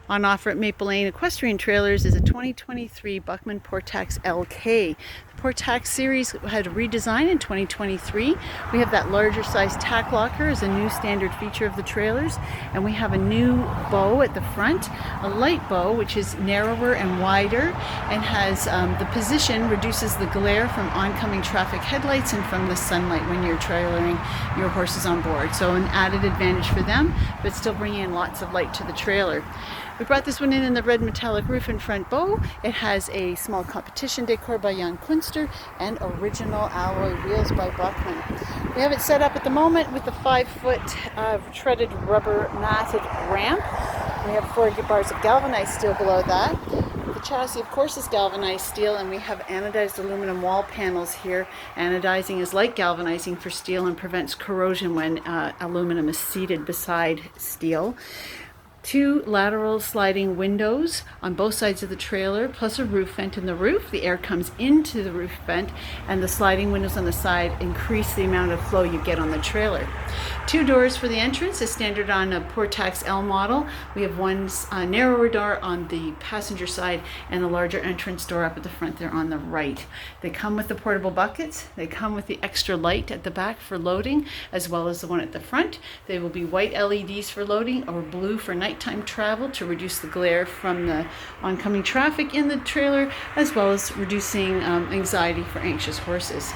On offer at Maple Lane Equestrian Trailers is a 2023 Böckmann Portax LK. The Portax series had a redesign in 2023. We have that larger size tack locker as a new standard feature of the trailers, and we have a new bow at the front, a light bow which is narrower and wider and has the position reduces the glare from oncoming traffic headlights and from the sunlight when you're trailering your horses on board. So an added advantage for them, but still bringing in lots of light to the trailer. We brought this one in the red metallic roof and front bow. It has a small Competition Decor by Jan Kunster and original alloy wheels by Böckmann. We have it set up at the moment with the 5-foot treaded rubber matted ramp. We have 4 bars of galvanized steel below that. The chassis, of course, is galvanized steel, and we have anodized aluminum wall panels here. Anodizing is like galvanizing for steel and prevents corrosion when aluminum is seated beside steel. 2 lateral sliding windows on both sides of the trailer, plus a roof vent in the roof. The air comes into the roof vent, and the sliding windows on the side increase the amount of flow you get on the trailer. 2 doors for the entrance, as standard on a Portax L model. We have one narrower door on the passenger side and a larger entrance door up at the front there on the right. They come with the portable buckets. They come with the extra light at the back for loading, as well as the one at the front. They will be white LEDs for loading or blue for nighttime travel to reduce the glare from the oncoming traffic in the trailer, as well as reducing anxiety for anxious horses.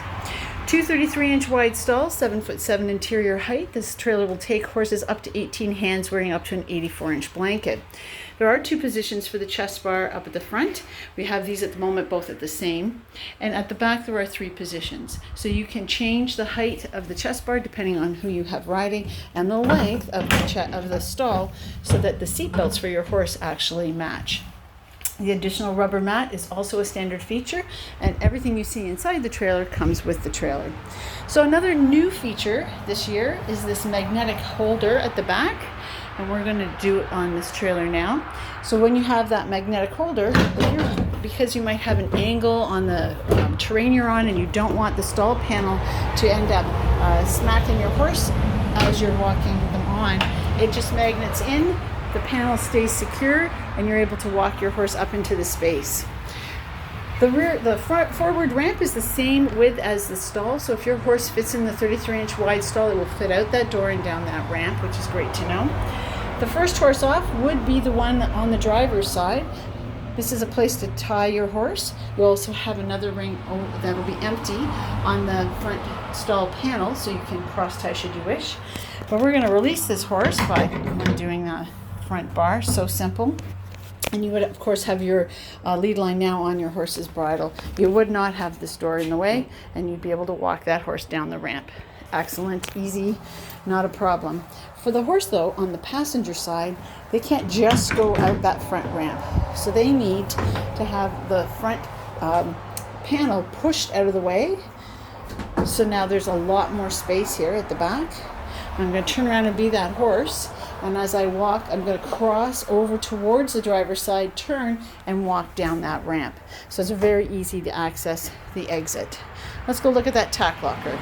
2 33-inch wide stalls, 7'7" interior height. This trailer will take horses up to 18 hands wearing up to an 84-inch blanket. There are 2 positions for the chest bar up at the front. We have these at the moment both at the same. And at the back there are 3 positions. So you can change the height of the chest bar depending on who you have riding and the length of the stall so that the seat belts for your horse actually match. The additional rubber mat is also a standard feature, and everything you see inside the trailer comes with the trailer. So another new feature this year is this magnetic holder at the back, and we're going to do it on this trailer now. So when you have that magnetic holder, because you might have an angle on the terrain you're on and you don't want the stall panel to end up smacking your horse as you're walking them on, it just magnets in. The panel stays secure, and you're able to walk your horse up into the space. The forward ramp is the same width as the stall, so if your horse fits in the 33-inch wide stall, it will fit out that door and down that ramp, which is great to know. The first horse off would be the one on the driver's side. This is a place to tie your horse. You also have another ring that will be empty on the front stall panel, so you can cross tie should you wish. But we're going to release this horse by undoing the front bar. So simple. And you would of course have your lead line now on your horse's bridle. You would not have this door in the way, and you'd be able to walk that horse down the ramp. Excellent, easy, not a problem. For the horse though, on the passenger side, they can't just go out that front ramp. So they need to have the front panel pushed out of the way. So now there's a lot more space here at the back. I'm going to turn around and be that horse, and as I walk, I'm going to cross over towards the driver's side, turn, and walk down that ramp. So it's very easy to access the exit. Let's go look at that tack locker.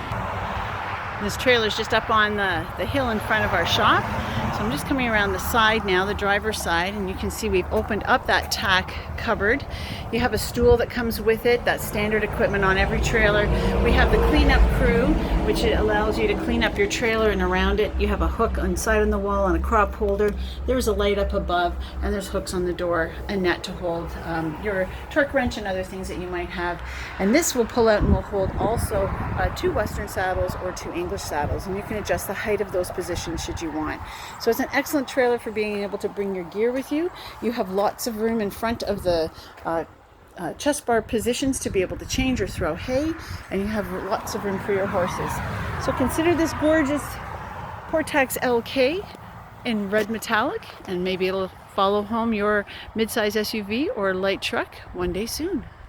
This trailer's just up on the hill in front of our shop. So I'm just coming around the side now, the driver's side, and you can see we've opened up that tack cupboard. You have a stool that comes with it. That's standard equipment on every trailer. We have the cleanup crew, which allows you to clean up your trailer, and around it you have a hook inside on the wall and a crop holder. There's a light up above, and there's hooks on the door, a net to hold your torque wrench and other things that you might have. And this will pull out and will hold also 2 Western saddles or 2 English saddles, and you can adjust the height of those positions should you want. So it's an excellent trailer for being able to bring your gear with you. You have lots of room in front of the chest bar positions to be able to change or throw hay, and you have lots of room for your horses. So consider this gorgeous Portax LK in red metallic, and maybe it'll follow home your mid-size SUV or light truck one day soon.